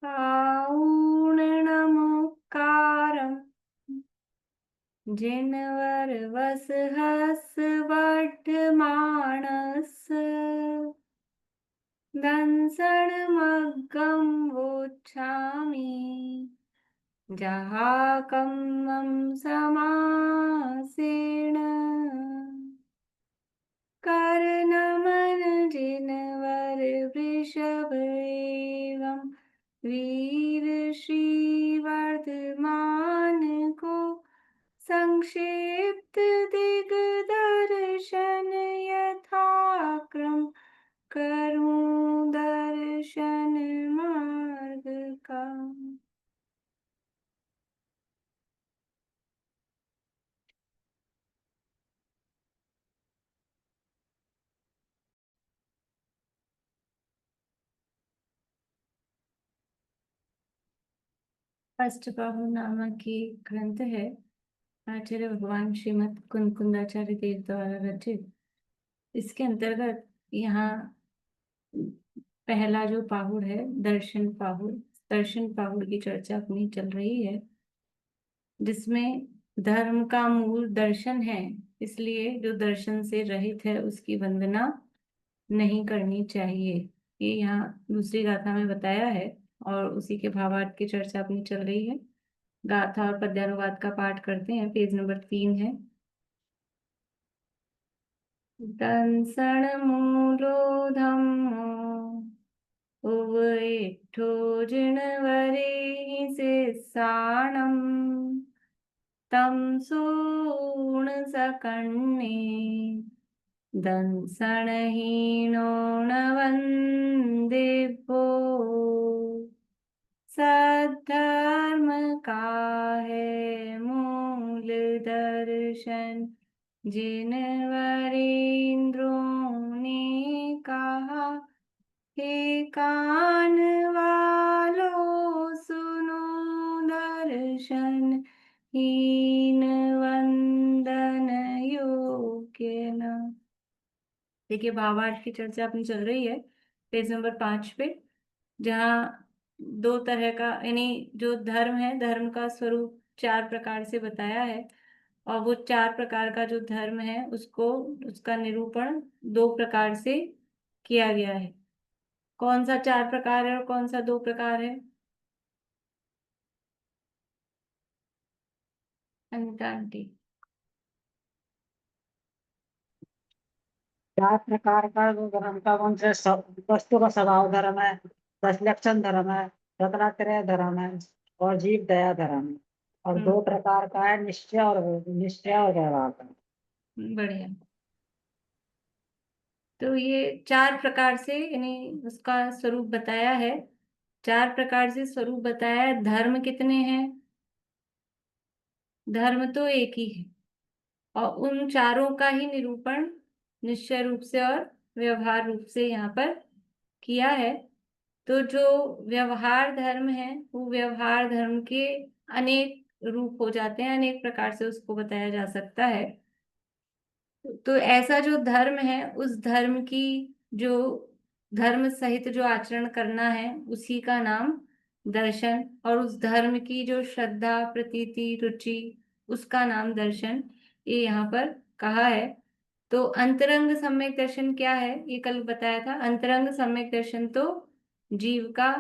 और्णमुक्कारम् जिनवर वस हस वर्धमानस दंसनमग्गं वोच्छामि जहाकम्मं समासेन कर्णमन जिनवर वृषभ एवं वीर श्रीवर्धमान को संक्षिप्त दिग्दर्शन यथाक्रम करूं दर्शन मार्ग का। अष्टबाहु नामक ये ग्रंथ है, आचार्य भगवान श्रीमद कुंकुंदाचार्य देव द्वारा रचित। इसके अंतर्गत यहाँ पहला जो पाहुड़ है, दर्शन पाहुड़ की चर्चा अपनी चल रही है, जिसमें धर्म का मूल दर्शन है, इसलिए जो दर्शन से रहित है उसकी वंदना नहीं करनी चाहिए। ये यहाँ दूसरी गाथा में बताया है और उसी के भावार्थ की चर्चा अपनी चल रही है। गाथा और पद्यानुवाद का पाठ करते हैं। पेज नंबर 3 है। दंसण मूलो धम्मो उवइठ्ठो जिणवरे से साणम तम सूण सकन्ने दंसणहीनो न वंदेभ्यो सद्धर्म का है मूल दर्शन जिनवरेंद्रों ने कहा, हे कान वालों सुनो दर्शन हीन वंदन योग्य न। देखिए, भावार्थ की चर्चा अपनी चल रही है पेज नंबर 5 पे, जहाँ दो तरह का, यानी जो धर्म है, धर्म का स्वरूप 4 प्रकार से बताया है और वो 4 प्रकार का जो धर्म है उसको, उसका निरूपण 2 प्रकार से किया गया है। कौन सा 4 प्रकार है और कौन सा 2 प्रकार है? अनिता आंटी। 4 प्रकार का जो धर्म का, कौन से वस्तु का स्वभाव धर्म है, 10 लक्षण धर्म है, रत्नात्रय धर्म है और जीव दया धर्म है। और 2 प्रकार का है निश्चय और व्यवहार धर्म। बढ़िया। तो ये 4 प्रकार से, यानी उसका स्वरूप बताया है। 4 प्रकार से स्वरूप बताया है। धर्म कितने हैं? धर्म तो एक ही है और उन चारों का ही निरूपण निश्चय रूप से और व्यवहार रूप से यहाँ पर किया है। तो जो व्यवहार धर्म है, वो व्यवहार धर्म के अनेक रूप हो जाते हैं, अनेक प्रकार से उसको बताया जा सकता है। तो ऐसा जो धर्म है, उस धर्म की, जो धर्म सहित जो आचरण करना है, उसी का नाम दर्शन, और उस धर्म की जो श्रद्धा प्रतीति रुचि, उसका नाम दर्शन, ये यहाँ पर कहा है। तो अंतरंग सम्यक दर्शन क्या है, ये कल बताया था। अंतरंग सम्यक दर्शन तो जीव का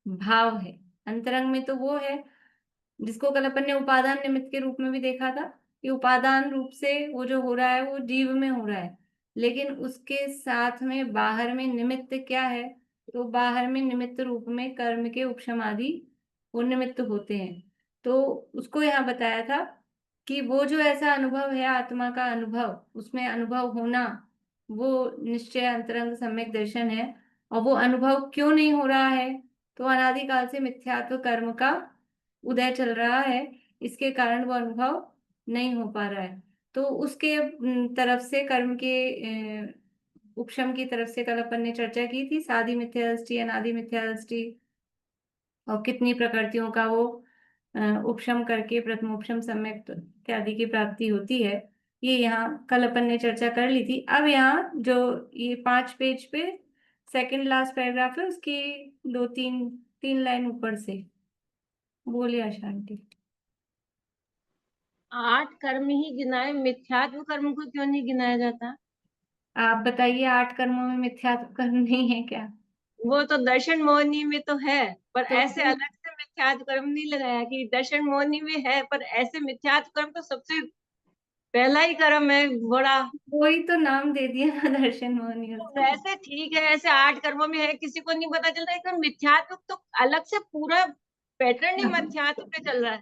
भाव है। अंतरंग में तो वो है जिसको कल अपन ने उपादान निमित्त के रूप में भी देखा था कि उपादान रूप से वो जो हो रहा है वो जीव में हो रहा है, लेकिन उसके साथ में बाहर में निमित्त क्या है, तो बाहर में निमित्त रूप में कर्म के उपशम आदि वो निमित्त होते हैं। तो उसको यहाँ बताया था कि वो जो ऐसा अनुभव है, आत्मा का अनुभव, उसमें अनुभव होना, वो निश्चय अंतरंग सम्यक दर्शन है। और वो अनुभव क्यों नहीं हो रहा है, तो अनादिकाल से मिथ्यात्व कर्म का उदय चल रहा है, इसके कारण वो अनुभव नहीं हो पा रहा है। तो उसके तरफ से, कर्म के उपशम की तरफ से कल अपन ने चर्चा की थी, साधी मिथ्या दृष्टि, अनादि मिथ्या दृष्टि, और कितनी प्रकृतियों का वो उपशम करके प्रथमोपशम सम्यक इत्यादि की प्राप्ति होती है। ये यहाँ कल अपन ने चर्चा कर ली थी। अब यहाँ जो ये 5 पेज पे सेकंड लास्ट पैराग्राफ है, उसकी 2-3 3 लाइन ऊपर से। बोलिए आशांति। 8 कर्म ही गिनाए, मिथ्यात्व कर्म को क्यों नहीं गिनाया जाता? आप बताइए, 8 कर्मों में मिथ्यात्व कर्म नहीं है क्या? वो तो दर्शन मोहिनी में तो है, पर तो ऐसे अलग से मिथ्यात्व कर्म नहीं लगाया कि दर्शन मोहिनी में है, पर ऐसे मिथ्यात्व कर्म तो सबसे पहला ही कर्म है बड़ा। वही तो नाम दे दिया ना, दर्शन मोहनी तो उसका। वैसे ठीक है, ऐसे 8 कर्मों में है, किसी को नहीं पता चलता, एकदम मिथ्यात्व तो अलग से पूरा पैटर्न ही मिथ्यात्व पे चल रहा है।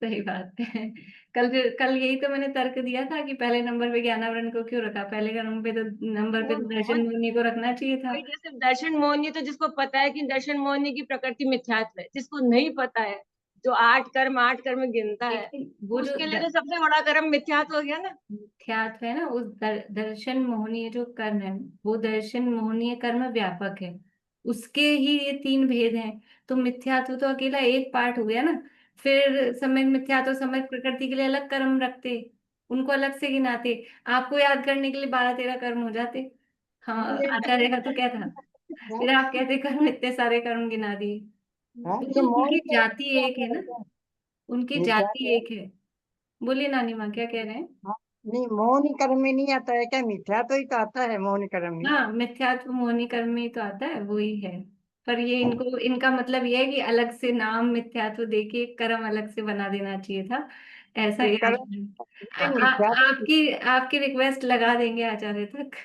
सही बात है। कल यही तो मैंने तर्क दिया था कि पहले नंबर पे ज्ञानावरण को क्यों रखा, पहले नंबर पे वो तो दर्शन बहुत मोहिनी को रखना चाहिए था। भाई, जैसे दर्शन मोहिनी तो जिसको पता है कि दर्शन मोहिनी की प्रकृति मिथ्यात्व है, जिसको नहीं पता है, जो 8 कर्म गिनता है, लेकिन वो जो उसके लिए तो सबसे बड़ा कर्म मिथ्यात्व हो गया ना। ख्यात है ना, उस दर्शन मोहनीय जो कर्म है, वो दर्शन मोहनीय कर्म व्यापक है। उसके ही ये 3 भेद हैं। तो मिथ्यात्व तो अकेला एक पार्ट हो गया ना। फिर सम्यक मिथ्यात्व सम्यक प्रकृति के लिए अलग कर्म रखते, उनको अलग से गिनाते। आपको याद करने के लिए 12-13 कर्म हो जाते। हाँ, ये आचार्य का तो क्या था। हाँ, फिर आप कहते कर्म, इतने सारे कर्म गिना दिए। ये तो मौन उनकी कर्म जाति क्या एक है होता है ना, क्या? उनकी ये क्या जाति है? एक है। बोलिए नानी माँ, क्या कह रहे हैं? हाँ, नहीं मौन कर्म में नहीं आता है क्या? मिथ्या तो ही तो आता है मौन कर्म में। हाँ, मिथ्यात्व मोहिनी कर्म में ही तो आता है, वो ही है। पर ये इनको, इनका मतलब ये है कि अलग से नाम मिथ्यात्व देके कर्म अलग से बना देना चाहिए था। ऐसा ये ही आज कर्म लेकिन मिथ्या तो आपकी आपकी रिक्वेस्ट लगा देंगे आचार्य तक।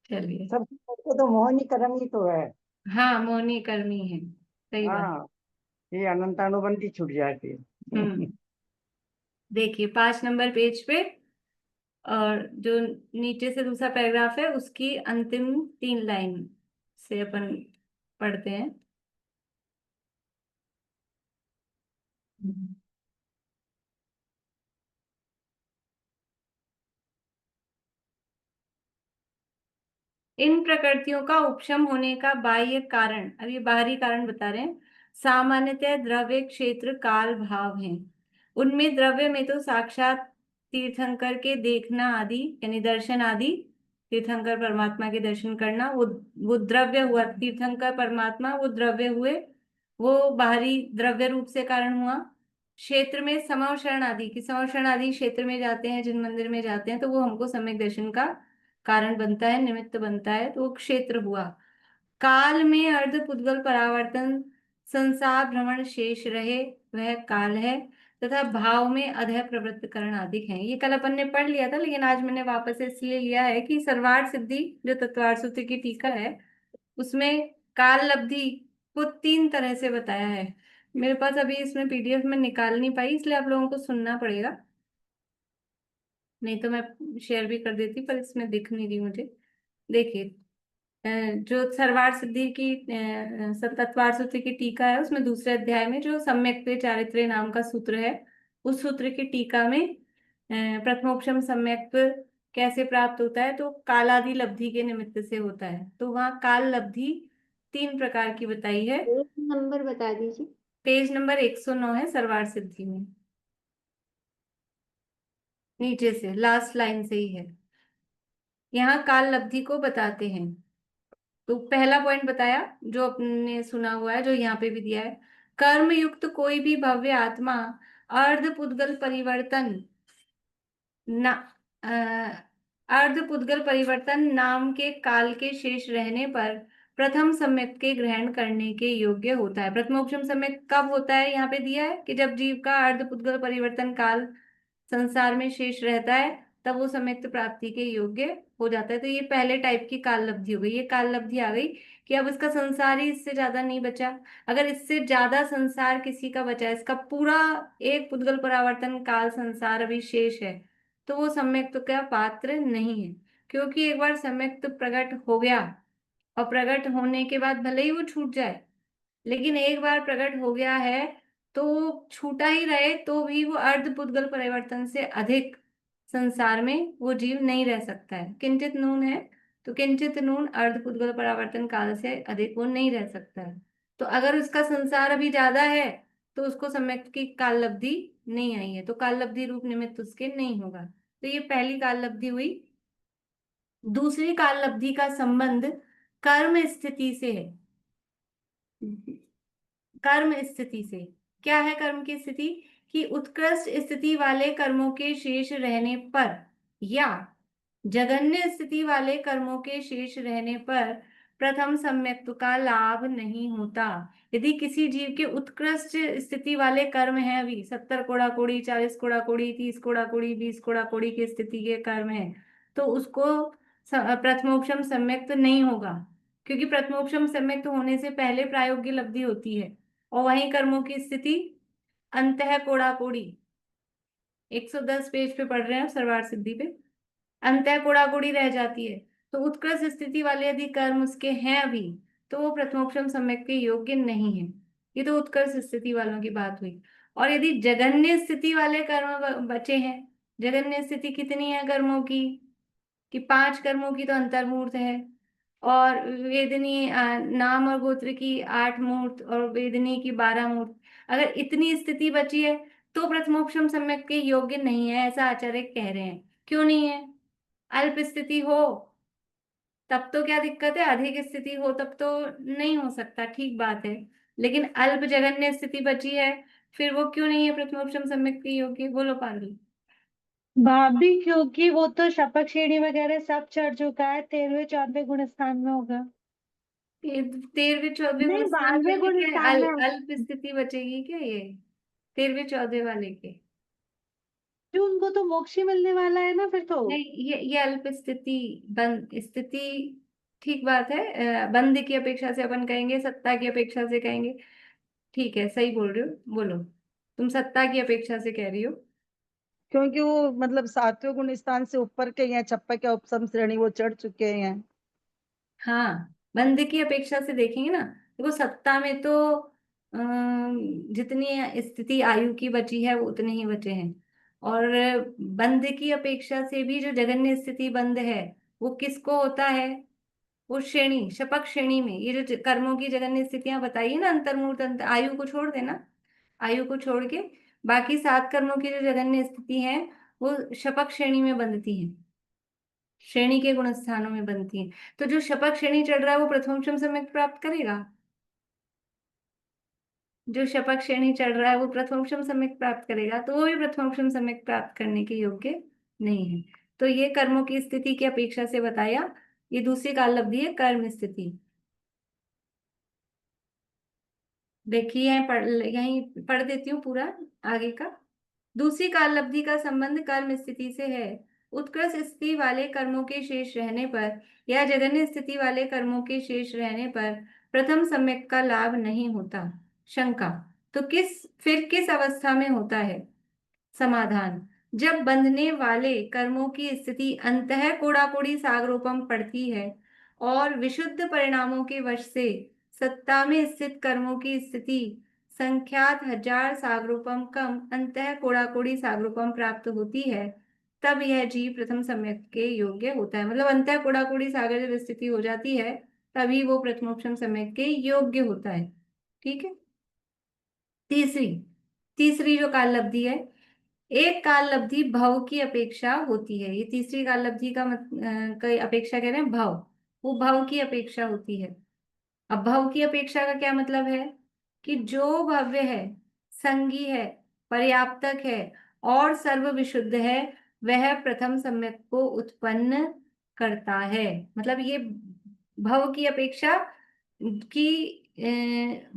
चलिए। सबसे पहले तो मोहिनी कर्म ही तो है। हाँ, मोहिनी कर्म ही है, सही बात। हाँ, ये अनंतानुबंधी छूट जाती है। हम्म। देखिए 5 नंबर पेज पे, और जो नीचे से दूसरा पैराग्राफ है उसकी अंतिम 3 लाइन से अपन पढ़ते हैं। इन प्रकृतियों का उपशम होने का बाह्य कारण, अब ये बाहरी कारण बता रहे हैं, सामान्यतः द्रव्य क्षेत्र काल भाव हैं। उनमें द्रव्य में तो साक्षात तीर्थंकर के देखना आदि, यानी दर्शन आदि, तीर्थंकर परमात्मा के दर्शन करना, वो द्रव्य हुआ। तीर्थंकर परमात्मा वो द्रव्य हुए, वो बाहरी द्रव्य रूप से कारण हुआ। क्षेत्र में समवशरण आदि की, समवशरण आदि क्षेत्र में जाते हैं, जिन मंदिर में जाते हैं, तो वो हमको सम्यक दर्शन का कारण बनता है, निमित्त बनता है, तो वो क्षेत्र हुआ। काल में अर्ध पुद्गल परावर्तन, संसार भ्रमण शेष रहे, वह काल है। तथा भाव में अधः प्रवृत्त करण आदि है। ये कल अपन ने पढ़ लिया था, लेकिन आज मैंने वापस से इसलिए लिया है कि सर्वार्थ सिद्धि जो तत्वार्थ सूत्र की टीका है, उसमें काल लब्धि को 3 तरह से बताया है। मेरे पास अभी इसमें पीडीएफ में निकाल नहीं पाई, इसलिए आप लोगों को सुनना पड़ेगा, नहीं तो मैं शेयर भी कर देती, पर इसमें दिख नहीं रही मुझे। देखिए, जो सर्वार्थ सिद्धि की तत्वार्थ सूत्र की टीका है, उसमें दूसरे अध्याय में जो सम्यक चारित्र्य नाम का सूत्र है, उस सूत्र की टीका में प्रथमोपशम सम्यक कैसे प्राप्त होता है, तो कालादि लब्धि के निमित्त से होता है। तो वहाँ काल लब्धि 3 प्रकार की बताई है। एक नंबर बता दीजिए। पेज नंबर 109 है सर्वार्थ सिद्धि में, नीचे से लास्ट लाइन से ही है। यहाँ काल लब्धि को बताते हैं। तो पहला पॉइंट बताया, जो आपने सुना हुआ है, जो यहाँ पे भी दिया है, कर्म युक्त कोई भी भव्य आत्मा अर्ध पुद्गल परिवर्तन ना अर्ध पुद्गल परिवर्तन नाम के काल के शेष रहने पर प्रथम सम्यक के ग्रहण करने के योग्य होता है। प्रथमोपशम सम्यक कब होता है, यहाँ पे दिया है कि जब जीव का अर्ध पुद्गल परिवर्तन काल संसार में शेष रहता है, तब वो सम्यक्त प्राप्ति के योग्य हो जाता है। तो ये पहले टाइप की काल लब्धि हो गई। ये काल लब्धि आ गई कि अब इसका संसार ही इससे ज्यादा नहीं बचा। अगर इससे ज्यादा संसार किसी का बचा है, इसका पूरा एक पुद्गल परावर्तन काल संसार अभी शेष है, तो वो सम्यक्त का पात्र नहीं है। क्योंकि एक बार सम्यक्त प्रकट हो गया, और प्रकट होने के बाद भले ही वो छूट जाए, लेकिन एक बार प्रकट हो गया है तो वो छूटा ही रहे तो भी वो अर्ध पुद्गल परिवर्तन से अधिक संसार में वो जीव नहीं रह सकता है। किंचित नून है, तो किंचित नून अर्ध पुद्गल परावर्तन काल से अधिक वो नहीं रह सकता है। तो अगर उसका संसार अभी ज्यादा है, तो उसको सम्यक की काल लब्धि नहीं आई है, तो काल लब्धि रूप निमित्त उसके नहीं होगा। तो ये पहली काल लब्धि हुई। दूसरी काल लब्धि का संबंध कर्म स्थिति से है। कर्म स्थिति से क्या है? कर्म की स्थिति कि उत्कृष्ट स्थिति वाले कर्मों के शेष रहने पर या जघन्य स्थिति वाले कर्मों के शेष रहने पर प्रथम सम्यक्त्व का लाभ नहीं होता। यदि किसी जीव के उत्कृष्ट स्थिति वाले कर्म हैं, अभी 70 कोड़ा कोड़ी, 40 कोड़ा कोड़ी, 30 कोड़ा कोड़ी, 20 कोड़ा कोड़ी की स्थिति के कर्म है, तो उसको प्रथमोपशम सम्यक्त नहीं होगा, क्योंकि प्रथमोपशम सम्यक्त होने से पहले प्रायोग्य लब्धि होती है। और वहीं कर्मों की स्थिति अंतः कोड़ा कोड़ी, 110 पेज पे पढ़ रहे हैं सर्वार्थ सिद्धि पे, अंतः कोड़ा कोड़ी रह जाती है। तो उत्कृष्ट स्थिति वाले यदि कर्म उसके हैं अभी, तो वो प्रथमोपशम सम्यक के योग्य नहीं है। ये तो उत्कृष्ट स्थिति वालों की बात हुई। और यदि जघन्य स्थिति वाले कर्म बचे हैं, जघन्य स्थिति कितनी है कर्मों की कि 5 कर्मों की तो अंतर्मूर्त है, और वेदनी नाम और गोत्र की 8 मूर्त और वेदनी की 12 मूर्त, अगर इतनी स्थिति बची है तो प्रथमोपशम सम्यक के योग्य नहीं है, ऐसा आचार्य कह रहे हैं। क्यों नहीं है? अल्प स्थिति हो तब तो क्या दिक्कत है, अधिक स्थिति हो तब तो नहीं हो सकता, ठीक बात है। लेकिन अल्प जघन्य स्थिति बची है, फिर वो क्यों नहीं है प्रथमोपशम सम्यक के योग्य? बोलो पारुल। भाभी क्योंकि वो तो शपथ श्रेणी वगैरह सब चढ़ चुका है, 13वें 14वें गुण स्थान में होगा। ये 13वें 14वें नहीं, गुण स्थान 92वें में गुण क्या स्थान में अल्प स्थिति बचेगी क्या? ये 13वें 14वें वाले के जो उनको तो मोक्ष ही मिलने वाला है ना फिर तो। नहीं, ये अल्प स्थिति बंद स्थिति, ठीक बात है। बंद की अपेक्षा से अपन कहेंगे, सत्ता की अपेक्षा से कहेंगे, ठीक है, सही बोल रहे हो। बोलो, तुम सत्ता की अपेक्षा से कह रही हो। क्योंकि वो मतलब 7वें गुण स्थान से ऊपर के हैं, छप्पा के उपसम श्रेणी वो चढ़ चुके हैं। हाँ, बंद की अपेक्षा से देखेंगे ना, देखो सत्ता में तो जितनी स्थिति आयु की बची है वो उतने ही बचे हैं। और बंद की अपेक्षा से भी जो जघन्य स्थिति बंद है, वो किसको होता है? वो श्रेणी, शपथ श्रेणी में ये जो कर्मों की जघन्य स्थितियां बताई है ना, अंतर्मूर्त आयु को छोड़ देना, आयु को छोड़ के बाकी 7 कर्मों की जो जघन्य स्थिति है वो शपथ श्रेणी में बंधती है, श्रेणी के गुण स्थानों में बनती है। तो जो शपथ श्रेणी चढ़ रहा है वो प्रथमोपशम सम्यक प्राप्त करेगा? जो शपथ श्रेणी चढ़ रहा है वो प्रथमोपशम सम्यक प्राप्त करेगा, तो वो भी प्रथमोपशम सम्यक प्राप्त करने के योग्य नहीं है। तो ये कर्मों की स्थिति की अपेक्षा से बताया। ये दूसरी काल लब्धि है, कर्म स्थिति। देखिए यहीं पढ़ देती हूँ पूरा आगे का। दूसरी काल लब्धि का संबंध कर्म स्थिति से है। उत्कृष्ट स्थिति वाले कर्मों के शेष रहने पर या जघन्य स्थिति वाले कर्मों के शेष रहने पर प्रथम सम्यक का लाभ नहीं होता। शंका, तो फिर किस अवस्था में होता है? समाधान, जब बंधने वाले कर्मों की स्थिति अंतः कोड़ाकोड़ी सागरोपम पड़ती है और विशुद्ध परिणामों के वश से सत्ता में स्थित कर्मों की स्थिति संख्यात 1000 सागरोपम कम अंतः कोड़ाकोड़ी सागरोपम प्राप्त होती है, तब यह जीव प्रथम सम्यक के योग्य होता है। मतलब अंतः कोड़ाकोड़ी सागर जब स्थिति हो जाती है तभी वो प्रथमोपशम सम्यक के योग्य होता है। ठीक है। तीसरी तीसरी जो काल लब्धि है, एक काल लब्धि भव की अपेक्षा होती है। ये तीसरी काल लब्धि का कई अपेक्षा कह रहे हैं भव, वो भव की अपेक्षा होती है। अब भव की अपेक्षा का क्या मतलब है कि जो भव्य है, संगी है, पर्याप्तक है और सर्व विशुद्ध है, वह प्रथम सम्यक को उत्पन्न करता है। मतलब ये भव की अपेक्षा कि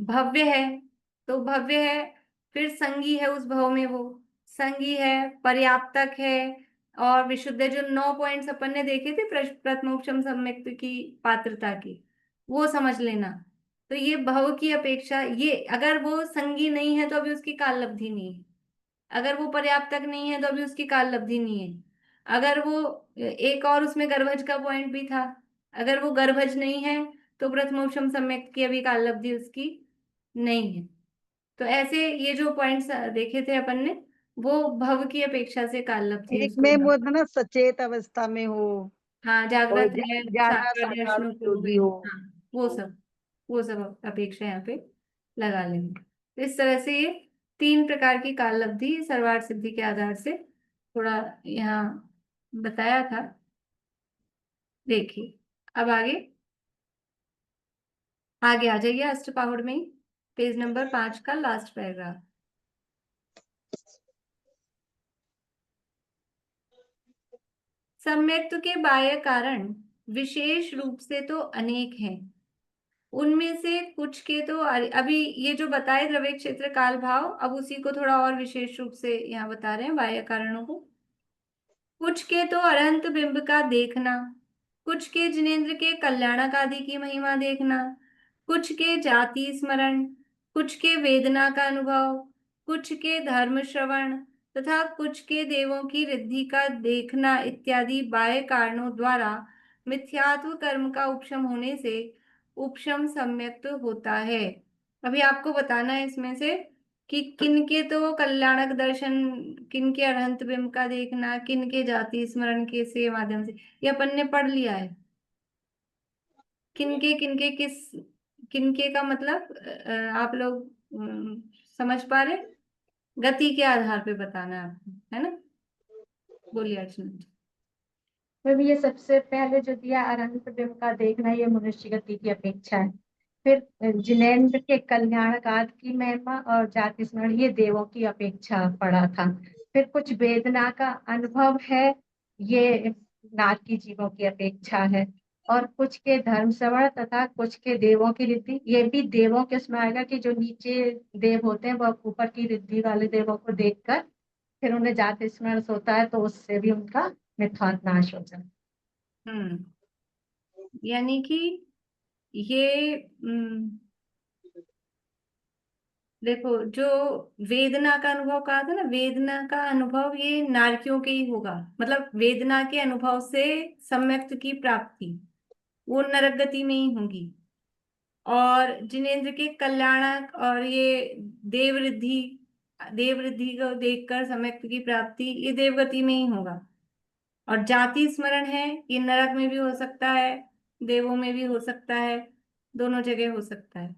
भव्य है, तो भव्य है, फिर संगी है उस भव में, वो संगी है, पर्याप्तक है और विशुद्ध है। जो 9 पॉइंट्स अपन ने देखे थे प्रथमोपशम सम्यक की पात्रता की, वो समझ लेना। तो ये भव की अपेक्षा, ये अगर वो संगी नहीं है तो अभी उसकी काल लब्धि नहीं है, अगर वो पर्याप्तक नहीं है तो अभी उसकी काल लब्धि नहीं है, अगर वो एक और उसमें गर्भज का पॉइंट भी था, अगर वो गर्भज नहीं है तो प्रथमोपशम सम्यक की अभी काल लब्धि उसकी नहीं है। तो ऐसे ये जो पॉइंट्स देखे थे अपन ने, वो भव की अपेक्षा से काल लब्धि एक उसको में वो प्राप्त। था ना, सचेत अवस्था में हो हाँ, और जागृत है, ज्यादा साकार साकार दर्शनों को हो उपयोगी गई। हो। हाँ, वो सब अपेक्षा यहाँ पे लगा लेंगे। तो इस तरह से ये 3 प्रकार की काल लब्धि सर्वार्थ सिद्धि के आधार से थोड़ा यहाँ बताया था। देखिए अब आगे आगे आ जाइए अष्टपाहुड़ में ही, पेज नंबर 5 का लास्ट पैराग्राफ। सम्यक्त्व के बाह्य कारण विशेष रूप से तो अनेक हैं, उनमें से कुछ के तो अभी ये जो बताए द्रव्य क्षेत्र काल भाव, अब उसी को थोड़ा और विशेष रूप से यहाँ बता रहे हैं बाह्य कारणों को। कुछ के तो अरहंत बिंब का देखना, कुछ के जिनेंद्र के कल्याणक आदि की महिमा देखना, कुछ के जाति स्मरण, कुछ के वेदना का अनुभव, कुछ के धर्म श्रवण तथा कुछ के देवों की रिद्धि का देखना इत्यादि बाह्य कारणों द्वारा मिथ्यात्व कर्म का उपशम होने से उपशम सम्यक्त्व होता है। अभी आपको बताना है इसमें से कि किनके तो कल्याणक दर्शन, किनके अरहंत बिंब का देखना, किनके जाति स्मरण के से माध्यम से, ये अपन ने पढ़ लिया है। किनके किनके किस, किनके का मतलब आप लोग समझ पा रहे? गति के आधार पे बताना है आपको, है ना? बोलिए अर्चना। मैम ये सबसे पहले जो दिया अरहंत बिंब का देखना, ये मनुष्य गति की अपेक्षा है। फिर जिनेंद्र के कल्याणकाद की महिमा और जाति स्मरण, ये देवों की अपेक्षा पड़ा था। फिर कुछ वेदना का अनुभव है, ये नारकी जीवों की अपेक्षा है। और कुछ के धर्म श्रवण तथा कुछ के देवों की रिद्धि, ये भी देवों के उसमें आएगा कि जो नीचे देव होते हैं वह ऊपर की रिद्धि वाले देवों को देखकर फिर उन्हें जाति स्मरण होता है, तो उससे भी उनका मिथ्यात्व नाश हो जाए। यानी कि ये देखो, जो वेदना का अनुभव कहा था ना, वेदना का अनुभव ये नारकियों के ही होगा, मतलब वेदना के अनुभव से सम्यक्त्व की प्राप्ति वो नरक गति में ही होगी। और जिनेंद्र के कल्याणक और ये देवरिद्धि, देवरिद्धि को देखकर सम्यक्त्व की प्राप्ति ये देवगति में ही होगा। और जाति स्मरण है, ये नरक में भी हो सकता है, देवों में भी हो सकता है, दोनों जगह हो सकता है।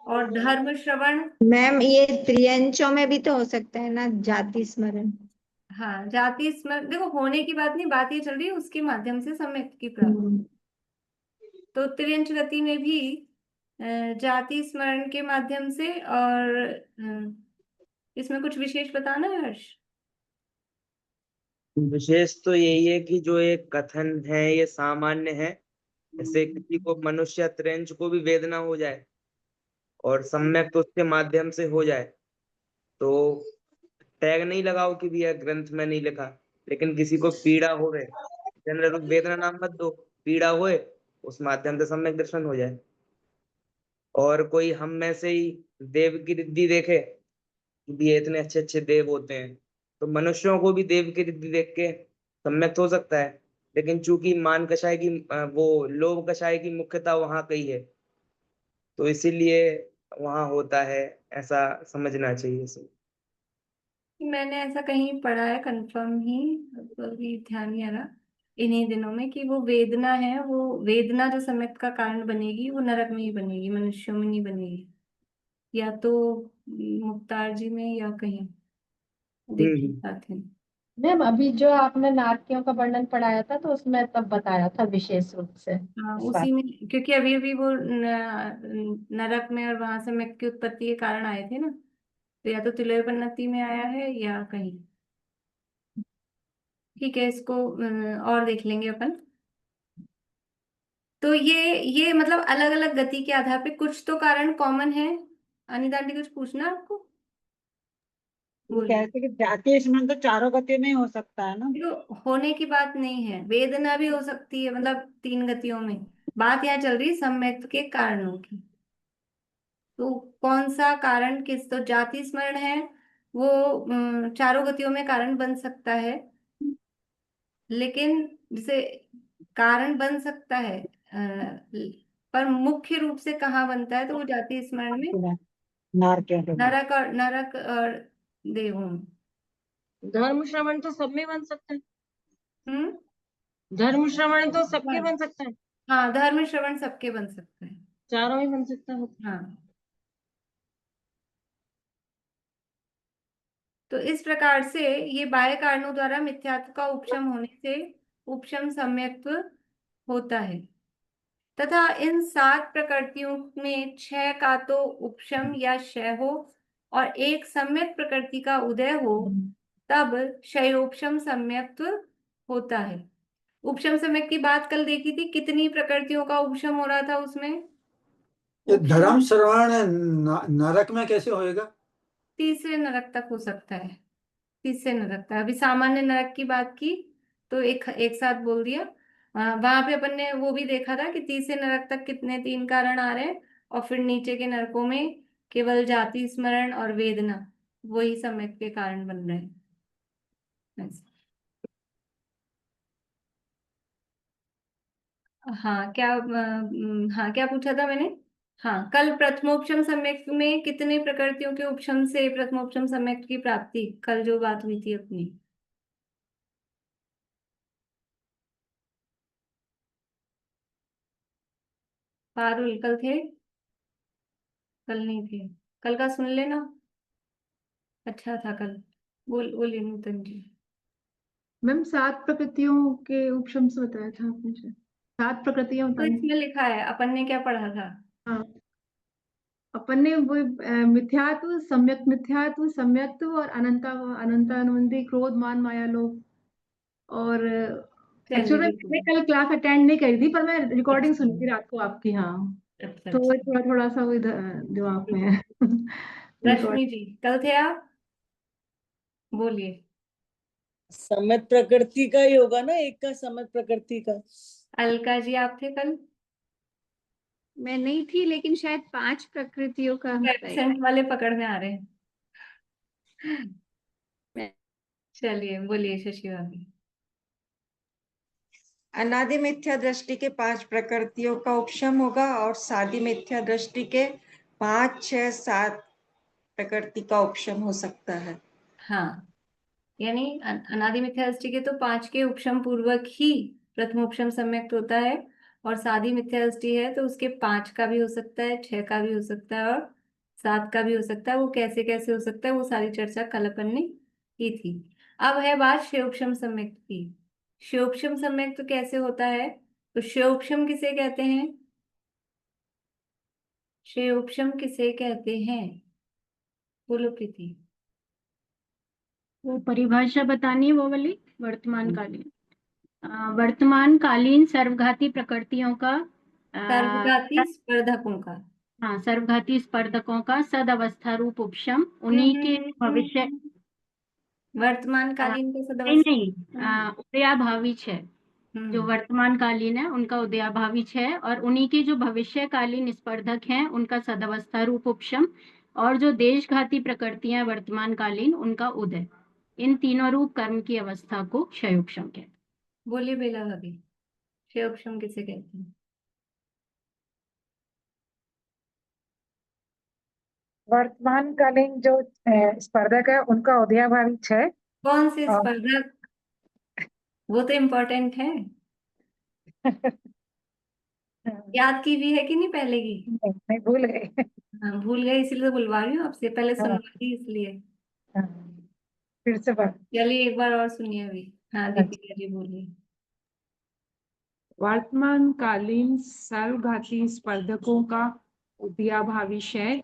और धर्म श्रवण, मैम ये त्रियंचों में भी तो हो सकता है ना, जाति स्मरण। हाँ जाति स्मरण देखो होने की बात नहीं, बात ये चल रही है उसके माध्यम से सम्यक्त्व की प्राप्ति। तो त्रियंच गति में भी जाति स्मरण के माध्यम से, और इसमें कुछ विशेष बताना है हर्ष? विशेष तो यही है कि जो एक कथन है ये सामान्य है, जैसे किसी को मनुष्य त्रेंच को भी वेदना हो जाए और सम्यक तो उसके माध्यम से हो जाए, तो टैग नहीं लगाओ कि भी यह ग्रंथ में नहीं लिखा। लेकिन किसी को पीड़ा हो रहे, जनरल वेदना नाम मत दो, पीड़ा होए उस माध्यम से सम्यक दर्शन हो जाए। और कोई हम में से ही देव की रिद्धि देखे कि भी ये इतने अच्छे अच्छे देव होते हैं, तो मनुष्यों को भी देव की रिद्धि देख के सम्यक हो सकता है। लेकिन चूंकि मान कषाय की वो लोभ कषाय की मुख्यता वहां कही है, तो इसीलिए वहां होता है, ऐसा समझना चाहिए इसे। मैंने ऐसा कहीं पढ़ा है कंफर्म ही, अभी ध्यान नहीं आ रहा इन्हीं दिनों में, कि वो वेदना है, वो वेदना जो सम्यक्त्व का कारण बनेगी वो नरक में ही बनेगी, मनुष्यों में नहीं बनेगी। या तो मुक्तार जी में या कहीं देखिए हम्म। साथ में। मैम अभी जो आपने नारकियों का वर्णन पढ़ाया था, तो उसमें तब बताया था विशेष रूप से हाँ इस उसी बात। में, क्योंकि अभी अभी वो नरक में और वहां सम्यक्त्व की उत्पत्ति के कारण आए थे ना, तो या तो तिलोपन्नति में आया है या कहीं। ठीक है, इसको और देख लेंगे अपन। तो ये मतलब अलग अलग गति के आधार पे कुछ तो कारण कॉमन है। अनिता आंटी कुछ पूछना है आपको? वो बोलिए। कहते हैं कि जातीय स्मरण तो चारों गतियों में ही हो सकता है ना। देखो होने की बात नहीं है, वेदना भी हो सकती है, मतलब 3 गतियों में। बात यहाँ चल रही है सम्यक्त्व के कारणों की। तो कौन सा कारण, किस, तो जाति स्मरण है वो चारों गतियों में कारण बन सकता है। लेकिन जैसे कारण बन सकता है, पर मुख्य रूप से कहाँ बनता है, तो वो जाति स्मरण में, नारकियों के बाद। नरक और देवों में। धर्म श्रवण तो सब में बन सकता है, हम्म। धर्म श्रवण तो सबके हाँ बन सकता है, हाँ, धर्म श्रवण सबके बन सकते हैं। चारों ही बन सकता है। हाँ, तो इस प्रकार से ये बाह्य कारणों द्वारा मिथ्यात्व का उपशम होने से उपशम सम्यक्त्व होता है। तथा इन 7 प्रकृतियों में 6 का तो उपशम या क्षय हो और एक सम्यक प्रकृति का उदय हो, तब क्षयोपशम सम्यक्त्व होता है। उपशम सम्यक की बात कल देखी थी, कितनी प्रकृतियों का उपशम हो रहा था उसमें? ये उपशम धर्म श्रवण नरक में कैसे होएगा? तीसरे नरक तक हो सकता है, तीसरे नरक तक। अभी सामान्य नरक की बात की तो एक साथ बोल दिया। वहां पे अपन ने वो भी देखा था कि तीसरे नरक तक कितने 3 कारण आ रहे हैं, और फिर नीचे के नरकों में केवल जाति स्मरण और वेदना वही सम्यक के कारण बन रहे हैं। ऐसे। हाँ क्या हाँ क्या पूछा था मैंने? हाँ, कल प्रथमोपशम सम्यक में कितने प्रकृतियों के उपशम से प्रथमोपशम सम्यक की प्राप्ति, कल जो बात हुई थी अपनी। पारुल कल थे? कल नहीं थे? कल का सुन लेना, अच्छा था कल। बोलिए नूतन जी। मैम 7 प्रकृतियों के उपशम से बताया था आपने शायद। 7 प्रकृतियां तो बताई। इसमें लिखा है, अपन ने क्या पढ़ा था? हाँ, अपन ने वो मिथ्यात्व, सम्यक मिथ्यात्व, सम्यक्त्व और अनंतानुबंधी, क्रोध, मान, माया, लोभ। और चलिए एक्चुअली मैंने बिल्कुल। कल क्लास अटेंड नहीं करी थी, पर मैं रिकॉर्डिंग अच्छा सुनी थी रात को आपकी। हाँ, अच्छा तो वो अच्छा। थोड़ा थोड़ा सा वो दिमाग में है। रिकॉर्ड। रश्मि जी कल थे आप? बोलिए। समत प्रकृति का ही होगा ना, एक का समत प्रकृति का। अलका जी आप थे कल? मैं नहीं थी, लेकिन शायद 5 प्रकृतियों का एब्सेंट वाले पकड़ में आ रहे हैं। मैं- चलिए बोलिए शशि भाभी। अनादि मिथ्या दृष्टि के 5 प्रकृतियों का उपशम होगा और सादी मिथ्या दृष्टि के 5, 6, 7 प्रकृति का उपशम हो सकता है। हाँ, यानी अनादि मिथ्या दृष्टि के तो 5 के उपशम पूर्वक ही प्रथमोपशम सम्यक्त होता है, और सादी मिथ्या दृष्टि है तो उसके 5 का भी हो सकता है, 6 का भी हो सकता है, और 7 का भी हो सकता है। वो कैसे कैसे हो सकता है वो सारी चर्चा कल अपन ने की थी। अब है बात क्षयोपशम सम्यक्त की। क्षयोपशम सम्यक्त तो कैसे होता है? तो क्षयोपशम किसे कहते हैं? क्षयोपशम किसे कहते हैं? बोलो प्रीति। वो परिभाषा बतानी है, वो वाली वर्तमान कालीन। वर्तमान कालीन सर्वघाती प्रकृतियों का सर्वघाती स्पर्धकों का। हाँ, सर्वघाती स्पर्धकों का सद अवस्था रूप उपशम, उन्हीं के भविष्य वर्तमान कालीन का नहीं सदस्य। नहीं, उदयाभावी है। जो वर्तमान कालीन है उनका उदयाभावी है, और उन्हीं के जो भविष्यकालीन स्पर्धक हैं उनका सदवस्था रूप उपशम, और जो देशघाती प्रकृतियां वर्तमान कालीन उनका उदय। इन तीनों रूप कर्म की अवस्था को क्षयोपशम कहते हैं। बोलिए बेला भाभी, क्षयोपशम किसे कहते हैं? वर्तमान कालीन जो स्पर्धक है उनका उदयाभावी 6। कौन से और स्पर्धक? वो तो इम्पोर्टेंट है, याद की भी है कि नहीं पहले की? नहीं भूल गए। हाँ भूल गए, इसलिए तो बुलवा रही हूँ आपसे, पहले हाँ, सुनवा दी इसलिए। हाँ, फिर से बात। चलिए एक बार और सुनिए अभी। हाँ दीपिका जी बोलिए। वर्तमान कालीन सर्वघाती स्पर्धकों का उदयाभावी क्षय,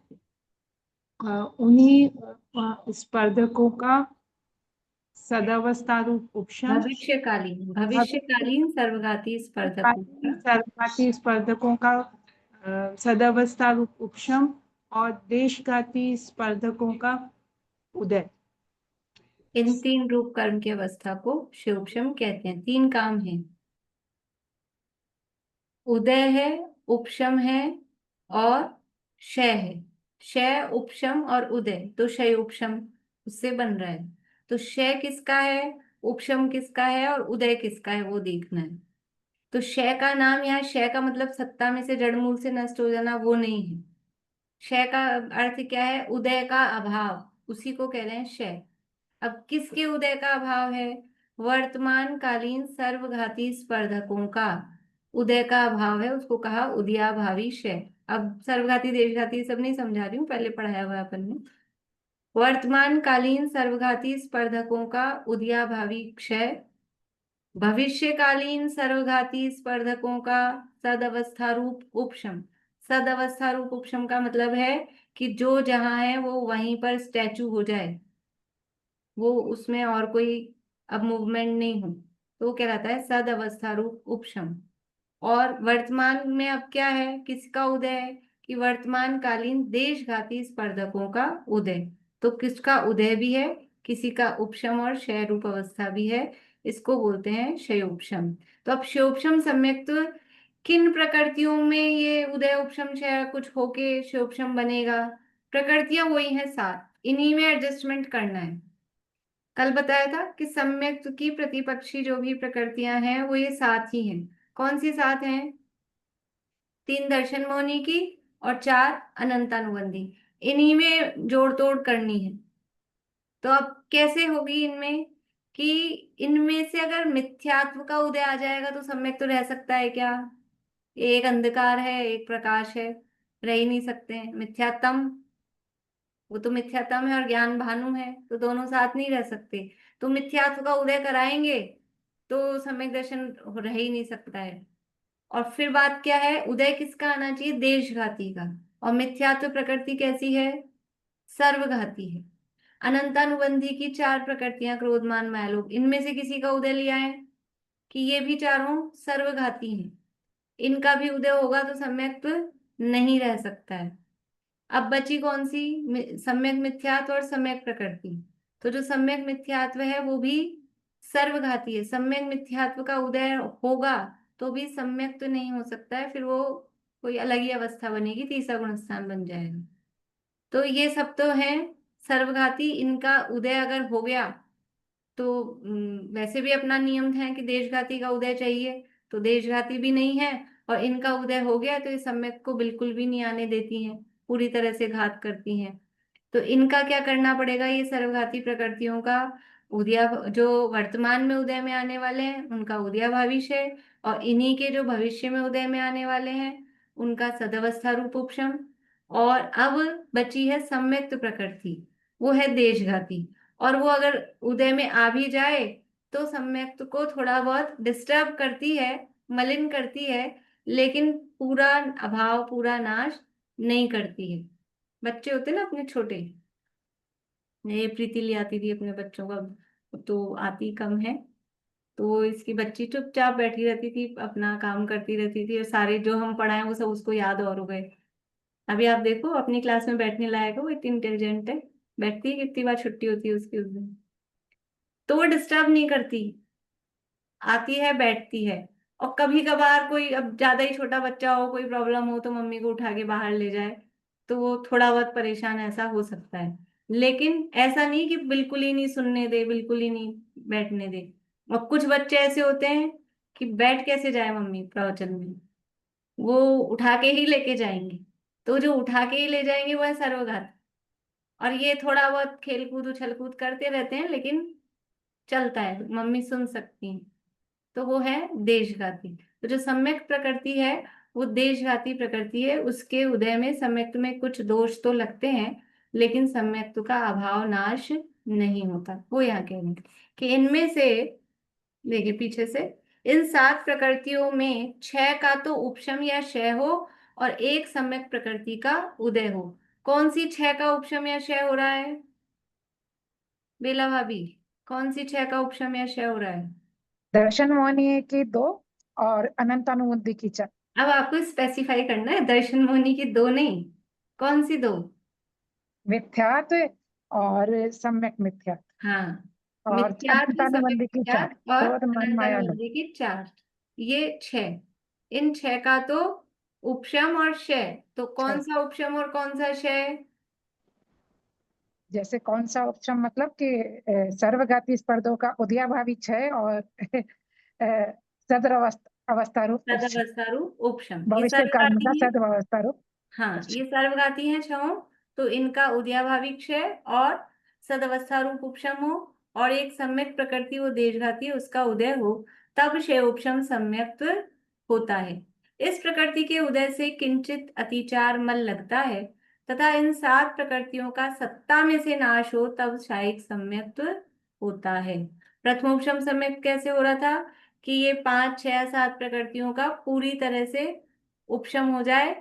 उन्हीं स्पर्धकों का सदावस्था रूप उपशम, भविष्यकालीन सर्वघाती स्पर्धकों का सर्वघाती स्पर्धकों का सदावस्था रूप उपशम, और देशघाती स्पर्धकों का उदय। इन 3 रूप कर्म की अवस्था को क्षयोपशम कहते हैं। 3 काम हैं, उदय है, उपशम है, और क्षय है। क्षय, उपशम और उदय तो क्षय उपशम उससे बन रहा है। तो क्षय किसका है, उपशम किसका है, और उदय किसका है वो देखना है। तो क्षय का नाम, यहाँ क्षय का मतलब सत्ता में से जड़ मूल से नष्ट हो जाना, वो नहीं है। क्षय का अर्थ क्या है? उदय का अभाव, उसी को कह रहे हैं क्षय। अब किसके उदय का अभाव है? वर्तमान कालीन सर्वघाती स्पर्धकों का उदय का अभाव है, उसको कहा उदयाभावी क्षय। अब सर्वघाती देशघाती सब नहीं समझा रही हूँ, पहले पढ़ाया हुआ है अपन ने। वर्तमान कालीन सर्वघाती स्पर्धकों का उदयाभावी क्षय, भविष्यकालीन सर्वघाती स्पर्धकों का सदवस्था रूप उपशम। सदवस्था रूप उपशम का मतलब है कि जो जहां है वो वहीं पर स्टैचू हो जाए, वो उसमें और कोई अब मूवमेंट नहीं हो, तो वो कहलाता है सदवस्था रूप उपशम। और वर्तमान में अब क्या है, किसका उदय है, कि वर्तमान कालीन देशघाती स्पर्धकों का उदय। तो किसका उदय भी है, किसी का उपशम और क्षय रूप अवस्था भी है, इसको बोलते हैं क्षयोपशम। तो अब क्षयोपशम सम्यक तो किन प्रकृतियों में ये उदय उपशम क्षय कुछ होके क्षयोपशम बनेगा, प्रकृतियां वही हैं सात, इन्हीं में एडजस्टमेंट करना है। कल बताया था कि सम्यक की प्रतिपक्षी जो भी प्रकृतियां हैं वो ये सात ही हैं। कौन सी सात हैं, 3 दर्शन मौनी की और 4 अनंतानुबंधी, इन्हीं में जोड़ तोड़ करनी है। तो अब कैसे होगी इनमें, कि इनमें से अगर मिथ्यात्व का उदय आ जाएगा तो सम्यक तो रह सकता है क्या, एक अंधकार है एक प्रकाश है, रह ही नहीं सकते हैं। मिथ्यात्म, वो तो मिथ्यात्म है और ज्ञान भानु है, तो दोनों साथ नहीं रह सकते। तो मिथ्यात्व का उदय कराएंगे तो सम्यक दर्शन रह ही नहीं सकता है। और फिर बात क्या है, उदय किसका आना चाहिए, देशघाती का। और मिथ्यात्व प्रकृति कैसी है, सर्वघाती है। अनंतानुबंधी की 4 प्रकृतियां क्रोधमान मायालोभ, इनमें से किसी का उदय लिया है कि ये भी चारों सर्वघाती हैं, इनका भी उदय होगा तो सम्यक्त्व नहीं रह सकता है। अब बची कौन सी, सम्यक मिथ्यात्व और सम्यक प्रकृति। तो जो सम्यक मिथ्यात्व है वो भी सर्वघाती है। सम्यक मिथ्यात्व का उदय होगा तो भी सम्यक तो नहीं हो सकता है, फिर वो कोई अलग ही अवस्था बनेगी, तीसरा गुण स्थान बन जाएगा। तो ये सब तो है सर्वघाती, इनका उदय अगर हो गया तो वैसे भी अपना नियम है कि देशघाती का उदय चाहिए, तो देशघाती भी नहीं है, और इनका उदय हो गया तो ये सम्यक को बिल्कुल भी नहीं आने देती हैं, पूरी तरह से घात करती हैं। तो इनका क्या करना पड़ेगा, ये सर्वघाती प्रकृतियों का उदया, जो वर्तमान में उदय में आने वाले हैं उनका उदयाभाविष है, और इन्हीं के जो भविष्य में उदय में आने वाले हैं उनका सदवस्था रूप उपशम। और अब बची है सम्यक्त प्रकृति, वो है देशघाती। और वो अगर उदय में आ भी जाए तो सम्यक्त को थोड़ा बहुत डिस्टर्ब करती है, मलिन करती है, लेकिन पूरा अभाव पूरा नाश नहीं करती है। बच्चे होते ना अपने छोटे, ये प्रीति ले आती थी अपने बच्चों का, तो आती कम है, तो इसकी बच्ची चुपचाप बैठी रहती थी, अपना काम करती रहती थी, और सारे जो हम पढ़ाए वो सब उसको याद और हो गए। अभी आप देखो अपनी क्लास में बैठने लायक है, वो इतनी इंटेलिजेंट है, बैठती है, कितनी बार छुट्टी होती है उसकी उस दिन, तो वो डिस्टर्ब नहीं करती, आती है बैठती है। और कभी कभार कोई अब ज्यादा ही छोटा बच्चा हो, कोई प्रॉब्लम हो तो मम्मी को उठा के बाहर ले जाए, तो वो थोड़ा बहुत परेशान ऐसा हो सकता है, लेकिन ऐसा नहीं कि बिल्कुल ही नहीं सुनने दे, बिल्कुल ही नहीं बैठने दे। और कुछ बच्चे ऐसे होते हैं कि बैठ कैसे जाए मम्मी प्रवचन में, वो उठा के ही लेके जाएंगे, तो जो उठा के ही ले जाएंगे वो है सर्वघात। और ये थोड़ा बहुत खेल कूद उछल कूद करते रहते हैं, लेकिन चलता है, मम्मी सुन सकती है, तो वो है देशघाती। तो जो सम्यक प्रकृति है वो देशघाती प्रकृति है, उसके उदय में सम्यक्त्व में कुछ दोष तो लगते हैं, लेकिन सम्यक्त्व का अभाव नाश नहीं होता। वो यहाँ कह रहे हैं कि इनमें से, देखिए पीछे से, इन 7 प्रकृतियों में 6 का तो उपशम या क्षय हो और एक सम्यक प्रकृति का उदय हो। कौन सी 6 का उपशम या क्षय हो रहा है बेला भाभी, कौन सी 6 का उपशम या क्षय हो रहा है? दर्शन मोहनी की 2 और अनंतानुबंधी की 4। अब आपको स्पेसिफाई करना है, दर्शन मोहनी की 2 नहीं, कौन सी 2? मिथ्यात्व और सम्यक मिथ्यात्व। हाँ, और मिथ्यात्व, सम्यक अनंतानुबंधी की 4, मिथ्यात्व और क्रोध मान माया लोभ। अनंतानुबंधी की 4, ये 6। इन 6 का तो उपशम और क्षय, तो कौन सा उपशम और कौन सा क्षय? जैसे कौन सा उपशम, मतलब कि सर्वघाती स्पर्धों का उदयाभावी क्षय और अवस्था रूप उपशम, सदवस्था रूप उपशम, ये भविष्य काल का सर्वघाती है। सदवस्था रूप हाँ, उपशम। ये सर्वघाती हैं 6, तो इनका उदयाभावी क्षय और सदवस्था रूप उपशम हो, और एक सम्यक प्रकृति वो देशघाती है उसका उदय हो, तब क्षय उपशम सम्यक्त्व होता है। इस प्रकृति के उदय से किंचित अतिचार मल लगता है, तथा इन 7 प्रकृतियों का सत्ता में से नाश हो तब शायिक सम्यक्त्व होता है। प्रथमोपशम सम्यक कैसे हो रहा था कि ये 5, 6, 7 प्रकृतियों का पूरी तरह से उपशम हो जाए,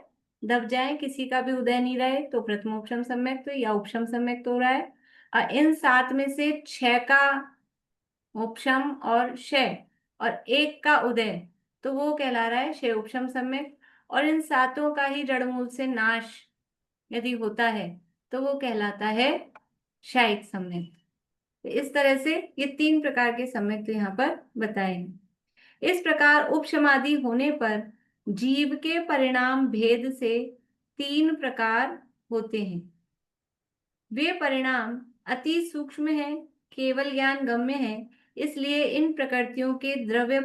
दब जाए, किसी का भी उदय नहीं रहे, तो प्रथमोपशम सम्यक्त या उपशम सम्यक्त हो रहा है। और इन 7 में से 6 का उपशम और क्षय और 1 का उदय, तो वो कहला रहा है क्षय उपशम सम्यक्त। और इन 7 का ही जड़ मूल से नाश यदि होता है तो वो कहलाता है क्षयिक सम्यक्त। तो इस तरह से ये 3 प्रकार के सम्यक्त यहाँ पर बताए हैं। इस प्रकार उपशमादि होने पर जीव के परिणाम भेद से 3 प्रकार होते हैं। वे परिणाम अति सूक्ष्म हैं, केवल ज्ञान गम्य है, इसलिए इन प्रकृतियों के द्रव्य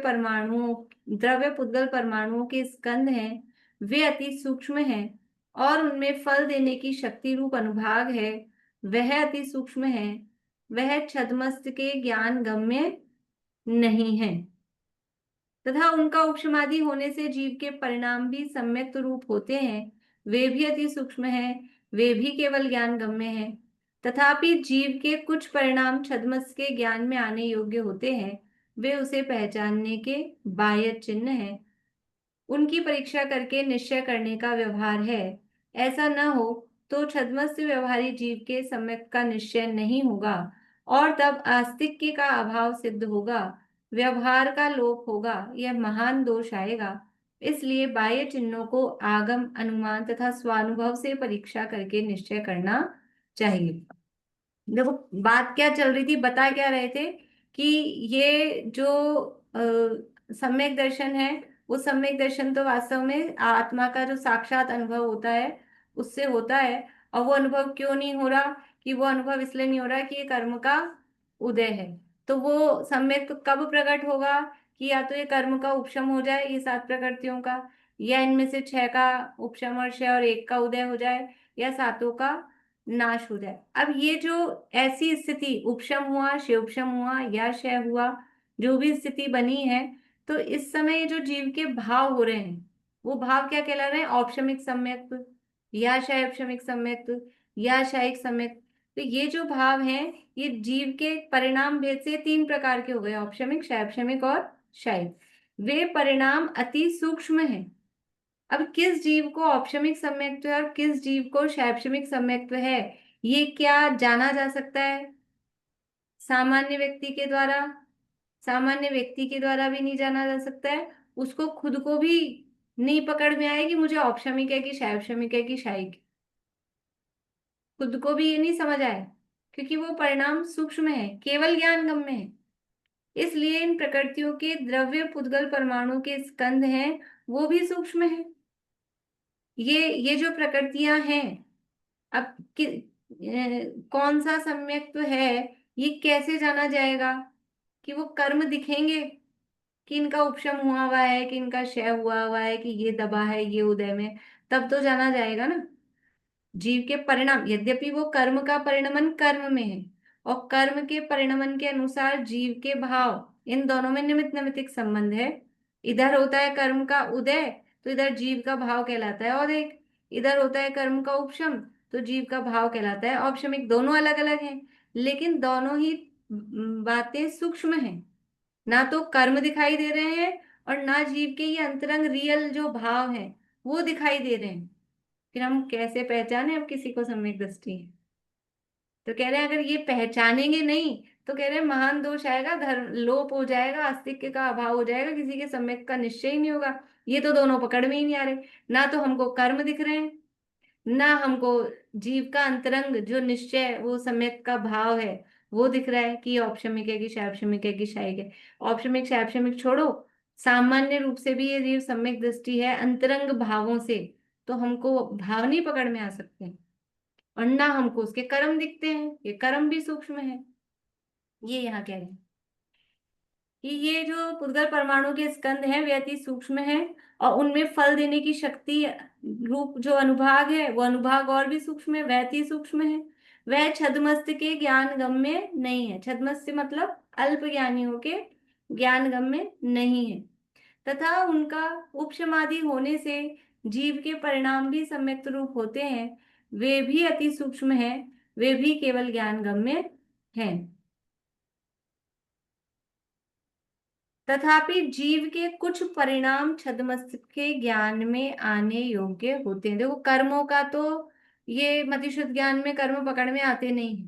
पुद्गल परमाणुओं के स्कंध हैं, वे अति सूक्ष्म हैं और उनमें फल देने की शक्ति रूप अनुभाग है, वह अति सूक्ष्म है, वह छद्मस्त के ज्ञान गम्य नहीं है। तथा उनका उपशमादि होने से जीव के परिणाम भी सम्यक्त रूप होते हैं, वे भी अति सूक्ष्म हैं, वे भी केवल ज्ञान गम्य हैं। तथापि जीव के कुछ परिणाम छद्मस के ज्ञान में आने योग्य होते हैं, वे उसे पहचानने के बाह्य चिन्ह हैं, उनकी परीक्षा करके निश्चय करने का व्यवहार है। ऐसा न हो तो छद्मस व्यवहारी जीव के सम्यक का निश्चय नहीं होगा और तब आस्तिक्य का अभाव सिद्ध होगा, व्यवहार का लोप होगा, यह महान दोष आएगा। इसलिए बाह्य चिन्हों को आगम, अनुमान तथा स्वानुभव से परीक्षा करके निश्चय करना चाहिए। देखो बात क्या चल रही थी, बता क्या रहे थे कि ये जो सम्यक दर्शन है, वो सम्यक दर्शन तो वास्तव में आत्मा का जो साक्षात अनुभव होता है उससे होता है। और वो अनुभव क्यों नहीं हो रहा, कि वो अनुभव इसलिए नहीं हो रहा कि ये कर्म का उदय है। तो वो सम्यक तो कब प्रकट होगा, कि या तो ये कर्म का उपशम हो जाए, ये 7 प्रकृतियों का, या इनमें से 6 का उपशम और क्षय और 1 का उदय हो जाए, या 7 का नाश हो जाए। अब ये जो ऐसी स्थिति, उपशम हुआ, क्षयोपशम हुआ या क्षय हुआ, जो भी स्थिति बनी है, तो इस समय जो जीव के भाव हो रहे हैं, वो भाव क्या कहला रहे हैं, औपशमिक सम्यक्त या क्षयोपशमिक सम्यक्त या क्षयिक सम्यक्त। तो ये जो भाव हैं, ये जीव के परिणाम भेद से 3 प्रकार के हो गए, औपशमिक, क्षयोपशमिक और क्षयिक। वे परिणाम अति सूक्ष्म हैं। अब किस जीव को औपशमिक सम्यक्त्व है और किस जीव को शैक्षणिक सम्यक्त्व है, ये क्या जाना जा सकता है? सामान्य व्यक्ति के द्वारा, सामान्य व्यक्ति के द्वारा भी नहीं जाना जा सकता है। उसको खुद को भी नहीं पकड़ में आए कि मुझे औपशमिक है कि शैक्षणिक है कि क्षयिक, खुद को भी ये नहीं समझ आए, क्योंकि वो परिणाम सूक्ष्म है, केवल ज्ञान गम्य है। इसलिए इन प्रकृतियों के द्रव्य पुद्गल परमाणु के स्कंध हैं, वो भी सूक्ष्म है। ये जो प्रकृतियां हैं, अब कौन सा सम्यक्त्व है, ये कैसे जाना जाएगा? कि वो कर्म दिखेंगे कि इनका उपशम हुआ हुआ है, कि इनका क्षय हुआ हुआ है, कि ये दबा है, ये उदय में, तब तो जाना जाएगा ना। जीव के परिणाम, यद्यपि वो कर्म का परिणमन कर्म में है और कर्म के परिणमन के अनुसार जीव के भाव, इन दोनों में निमित्त नैमित्तिक संबंध है। इधर होता है कर्म का उदय, तो इधर जीव का भाव कहलाता है और एक, इधर होता है कर्म का उपशम, तो जीव का भाव कहलाता है औपशमिक। दोनों अलग अलग हैं, लेकिन दोनों ही बातें सूक्ष्म हैं। ना तो कर्म दिखाई दे रहे हैं और ना जीव के ये अंतरंग रियल जो भाव हैं वो दिखाई दे रहे हैं। फिर हम कैसे पहचाने अब किसी को सम्यक दृष्टि है? तो कह रहे हैं अगर ये पहचानेंगे नहीं तो कह रहे हैं महान दोष आएगा, धर्म लोप हो जाएगा, आस्तिक्य का अभाव हो जाएगा, किसी के सम्यक का निश्चय ही नहीं होगा। ये तो दोनों पकड़ में ही नहीं आ रहे, ना तो हमको कर्म दिख रहे हैं, ना हमको जीव का अंतरंग जो निश्चय, वो सम्यक का भाव है वो दिख रहा है कि औपशमिक है कि शैक्षणिक है कि क्षयिक है। औपशमिक शैक्षणिक छोड़ो, सामान्य रूप से भी ये जीव सम्यक दृष्टि है अंतरंग भावों से, तो हमको भाव नहीं पकड़ में आ सकते हैं, और ना हमको उसके कर्म दिखते हैं, ये कर्म भी सूक्ष्म है। ये यहाँ कह रहे हैं कि ये जो पुद्गल परमाणु के स्कंध हैं वे अति सूक्ष्म हैं और उनमें फल देने की शक्ति रूप जो अनुभाग है, वो अनुभाग और भी सूक्ष्म है, वह अति सूक्ष्म है। वह छद्मस्त के ज्ञान गम्य नहीं है, छद्मस्त मतलब अल्प ज्ञानियों के ज्ञान गम्य नहीं है। तथा उनका उपशमादि होने से जीव के परिणाम भी सम्यक्त रूप होते हैं, वे भी अति सूक्ष्म हैं, वे भी केवल ज्ञान गम्य हैं। तथापि जीव के कुछ परिणाम छद्मस्तिष्क के ज्ञान में आने योग्य होते हैं। देखो कर्मों का तो ये मतिशुद्ध ज्ञान में कर्म पकड़ में आते नहीं है,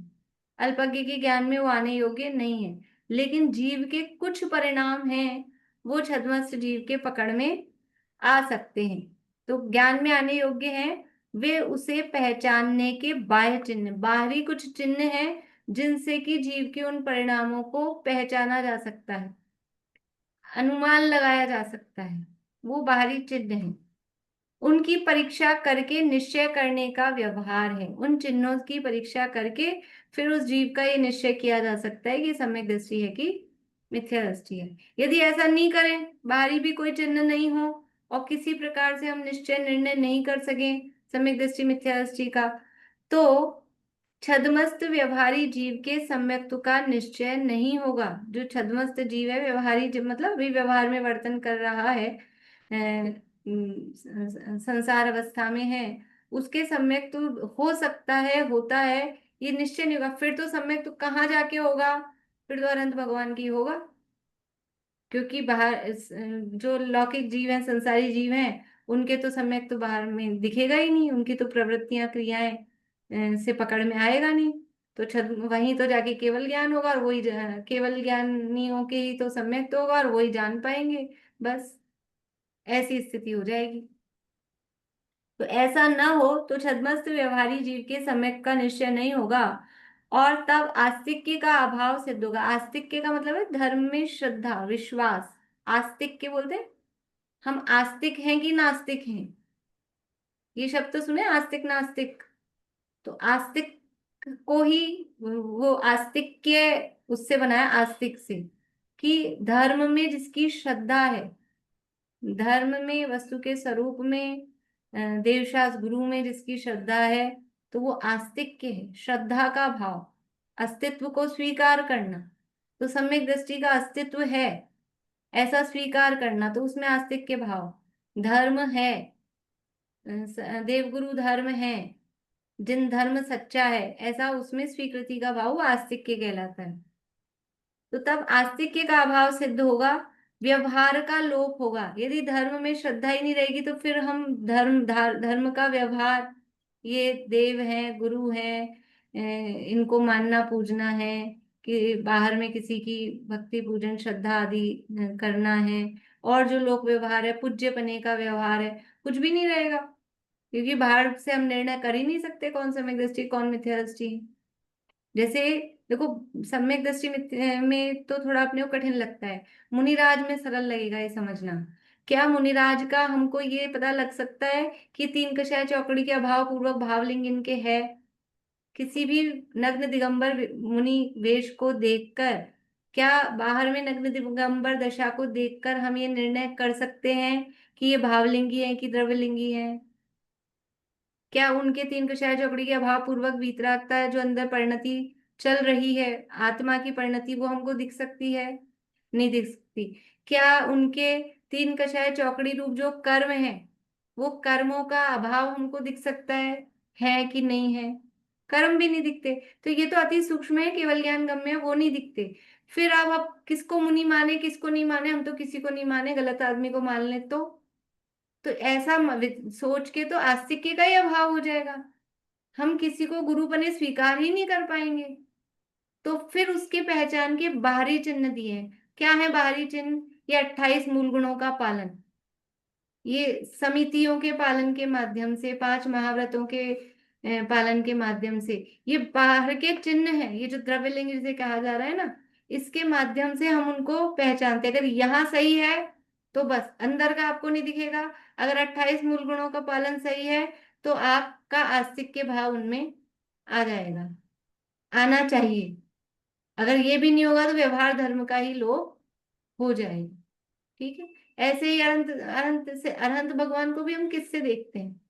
अल्पज्ञ के ज्ञान में वो आने योग्य नहीं है, लेकिन जीव के कुछ परिणाम हैं वो छद्मस्थ जीव के पकड़ में आ सकते हैं। तो ज्ञान में आने योग्य हैं, वे उसे पहचानने के बाह्य चिन्ह, बाहरी कुछ चिन्ह हैं जिनसे कि जीव के उन परिणामों को पहचाना जा सकता है, अनुमान लगाया जा सकता है, वो बाहरी चिन्ह है। उनकी परीक्षा करके निश्चय करने का व्यवहार है। उन चिन्हों की परीक्षा करके फिर उस जीव का ये निश्चय किया जा सकता है कि सम्यक दृष्टि है कि मिथ्या दृष्टि है। यदि ऐसा नहीं करें, बाहरी भी कोई चिन्ह नहीं हो और किसी प्रकार से हम निश्चय निर्णय नहीं कर सकें सम्यक दृष्टि मिथ्या दृष्टि का, तो छद्मस्त व्यवहारी जीव के सम्यक्त्व का निश्चय नहीं होगा। जो छद्मस्त जीव है, व्यवहारी जीव मतलब अभी व्यवहार में वर्तन कर रहा है, संसार अवस्था में है, उसके सम्यक्त्व हो सकता है, होता है, ये निश्चय नहीं होगा। फिर तो सम्यक्त्व कहाँ जाके होगा? फिर तो अनंत भगवान की होगा, क्योंकि बाहर जो लौकिक जीव हैं, संसारी जीव हैं, उनके तो सम्यक तो बाहर में दिखेगा ही नहीं, उनकी तो प्रवृत्तियां क्रियाएं से पकड़ में आएगा नहीं। तो वहीं तो जाके केवल ज्ञान होगा और वही केवल ज्ञानियों के ही तो सम्यक तो होगा और वही जान पाएंगे, बस ऐसी स्थिति हो जाएगी। तो ऐसा न हो तो छद्मस्त व्यवहारी जीव के सम्यक का निश्चय नहीं होगा और तब आस्तिक्य का अभाव सिद्ध होगा। आस्तिक्य का मतलब है धर्म में श्रद्धा, विश्वास। आस्तिक्य बोलते हैं, हम आस्तिक हैं कि नास्तिक हैं, ये शब्द तो सुने, आस्तिक नास्तिक। तो आस्तिक को ही वो आस्तिक्य उससे बनाया, आस्तिक से, कि धर्म में जिसकी श्रद्धा है, धर्म में वस्तु के स्वरूप में देवशास्त्र गुरु में जिसकी श्रद्धा है, तो वो आस्तिक्य है। श्रद्धा का भाव, अस्तित्व को स्वीकार करना, तो सम्यक दृष्टि का अस्तित्व है ऐसा स्वीकार करना, तो उसमें आस्तिक्य भाव। धर्म है, देवगुरु धर्म है, जिन धर्म सच्चा है, ऐसा उसमें स्वीकृति का भाव आस्तिक्य कहलाता है। तो तब आस्तिक्य का अभाव सिद्ध होगा, व्यवहार का लोप होगा। यदि धर्म में श्रद्धा ही नहीं रहेगी तो फिर हम धर्म का व्यवहार, ये देव है, गुरु है, इनको मानना पूजना है, कि बाहर में किसी की भक्ति पूजन श्रद्धा आदि करना है, और जो लोक व्यवहार है, पूज्य पने का व्यवहार है, कुछ भी नहीं रहेगा, क्योंकि बाहर से हम निर्णय कर ही नहीं सकते कौन सम्यक दृष्टि कौन मिथ्या दृष्टि। जैसे देखो, सम्यक दृष्टि में तो थोड़ा अपने को कठिन लगता है, मुनिराज में सरल लगेगा ये समझना। क्या मुनिराज का हमको ये पता लग सकता है कि तीन कषाय चौकड़ी के अभाव पूर्वक भावलिंग इनके है? किसी भी नग्न दिगंबर मुनि वेश को देखकर, क्या बाहर में नग्न दिगंबर दशा को देखकर हम ये निर्णय कर सकते हैं कि ये भावलिंगी है कि द्रव्यलिंगी है? क्या उनके तीन कषाय चौकड़ी के अभाव पूर्वक वीतरागता जो अंदर परिणति चल रही है, आत्मा की परिणति, वो हमको दिख सकती है? नहीं दिख सकती। क्या उनके तीन कषाय चौकड़ी रूप जो कर्म है, वो कर्मों का अभाव हमको दिख सकता है कि नहीं है? कर्म भी नहीं दिखते। तो ये तो अति सूक्ष्म है, केवल ज्ञान गम्य है, वो नहीं दिखते। फिर अब किसको मुनि माने, किसको नहीं माने? हम तो किसी को नहीं माने, गलत आदमी को मान ले तो ऐसा सोच के तो आस्तिक्य का ही अभाव हो जाएगा, हम किसी को गुरु बने स्वीकार ही नहीं कर पाएंगे। तो फिर उसके पहचान के बाहरी चिन्ह दिए। क्या है बाहरी चिन्ह? ये 28 मूल गुणों का पालन, ये समितियों के पालन के माध्यम से, 5 महाव्रतों के पालन के माध्यम से, ये बाहर के चिन्ह है। ये जो द्रव्यलिंग जिसे कहा जा रहा है ना, इसके माध्यम से हम उनको पहचानते हैं। अगर यहाँ सही है तो बस, अंदर का आपको नहीं दिखेगा। अगर 28 मूल गुणों का पालन सही है तो आपका आस्तिक्य भाव उनमें आ जाएगा, आना चाहिए। अगर ये भी नहीं होगा तो व्यवहार धर्म का ही लोप हो जाएगा। ठीक है, ऐसे ही अनंत अनंत से अनंत भगवान को भी हम किससे देखते हैं?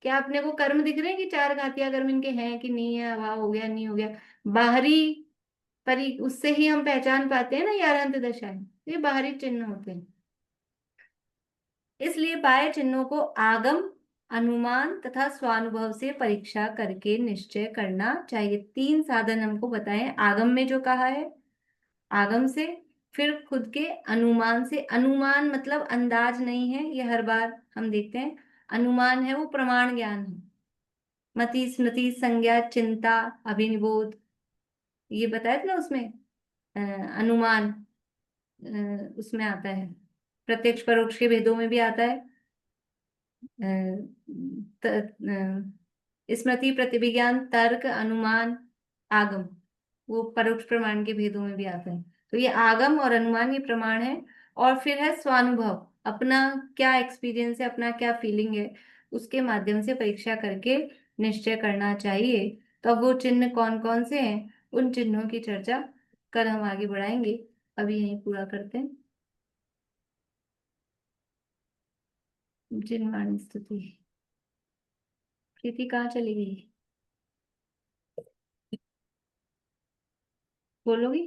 क्या अपने को कर्म दिख रहे हैं कि 4 घातिया कर्म इनके हैं कि नहीं है, अभाव हो गया नहीं हो गया? बाहरी उससे ही हम पहचान पाते हैं ना, ये अनंत दशा है, ये बाहरी चिन्ह होते हैं। इसलिए बाह्य चिन्हों को आगम, अनुमान तथा स्वानुभव से परीक्षा करके निश्चय करना चाहिए। 3 साधन हमको बताएं, आगम में जो कहा है, आगम से, फिर खुद के अनुमान से, अनुमान मतलब अंदाज नहीं है, ये हर बार हम देखते हैं, अनुमान है वो प्रमाण ज्ञान है। मति स्मृति संज्ञा चिंता अभिनिबोध, ये बताया था ना उसमें, अनुमान उसमें आता है, प्रत्यक्ष परोक्ष के भेदों में भी आता है। स्मृति प्रतिविज्ञान तर्क अनुमान आगम, वो परोक्ष प्रमाण के भेदों में भी आता है। तो ये आगम और अनुमान ये प्रमाण है। और फिर है स्वानुभव, अपना क्या एक्सपीरियंस है, अपना क्या फीलिंग है, उसके माध्यम से परीक्षा करके निश्चय करना चाहिए। तो अब वो चिन्ह कौन कौन से हैं, उन चिन्हों की चर्चा कल हम आगे बढ़ाएंगे। अभी यहीं पूरा करते हैं। जिनवाणी स्तुति। प्रीति कहाँ चली गई, बोलोगी?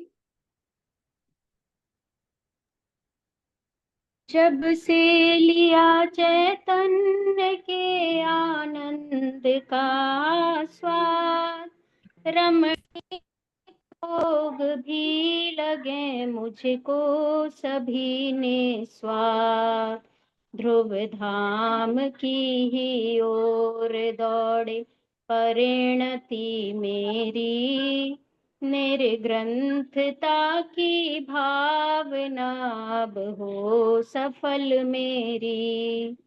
जब से लिया चैतन्य के आनंद का स्वाद, रमणीक भोग भी लगे मुझको सभी ने स्वाद। ध्रुव धाम की ही ओर दौड़े परिणति मेरी, निर्ग्रंथता की भावना अब हो सफल मेरी।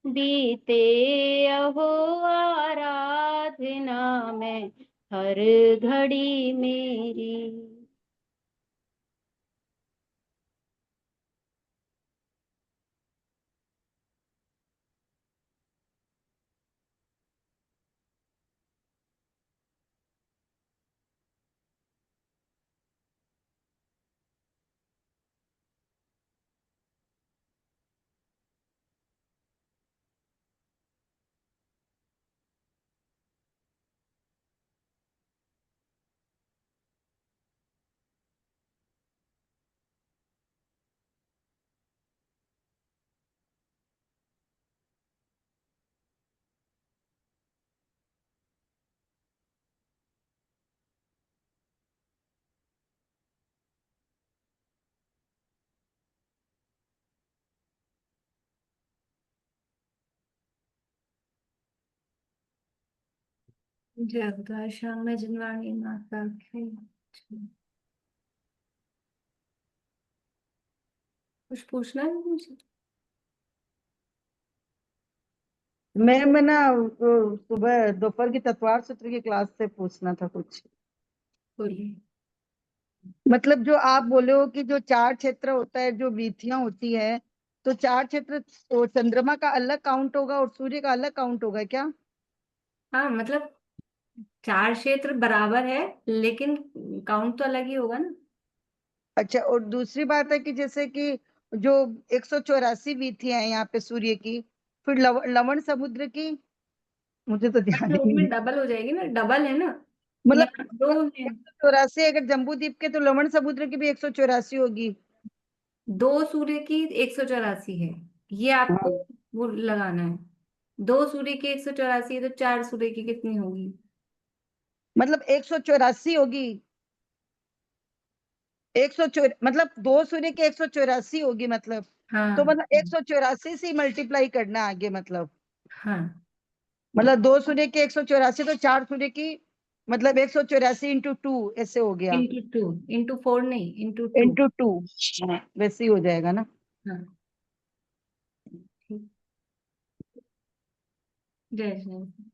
बीते अहो आराधना में हर घड़ी मेरी। जगदा श्याम में जिनवाणी माता की। कुछ पूछना है मुझे? मैं ना वो सुबह दोपहर की तत्वार सूत्र की क्लास से पूछना था कुछ। बोलिए। मतलब जो आप बोले हो कि जो चार क्षेत्र होता है, जो वीथियां होती है, तो चार क्षेत्र तो चंद्रमा का अलग काउंट होगा और सूर्य का अलग काउंट होगा क्या? हाँ, मतलब चार क्षेत्र बराबर है, लेकिन काउंट तो अलग ही होगा ना। अच्छा, और दूसरी बात है कि जैसे कि जो 184 वीथियां हैं यहाँ पे सूर्य की, फिर लवण समुद्र की, मुझे तो ध्यान ही तो उसमें नहीं। डबल हो जाएगी ना, डबल है ना, यहाँ मतलब दो है। 184 अगर जम्बू द्वीप के, तो लवण समुद्र की भी 184 होगी। दो सूर्य की 184 है, ये आपको हाँ, वो लगाना है। दो सूर्य की 184 है, तो चार सूर्य की कितनी होगी? मतलब 184 होगी। 104 मतलब दो सूर्य की 184 होगी, मतलब हाँ तो मतलब 184 से मल्टीप्लाई करना है आगे। हाँ, मतलब दो सूर्य की 184, तो चार सूर्य की मतलब 184 इंटू 2 ऐसे हो गया। इंटू 2, इंटू 4 नहीं, इंटू 2। इंटू 2 वैसे ही हो जाएगा ना। हाँ, ठीक। जय श्री राम।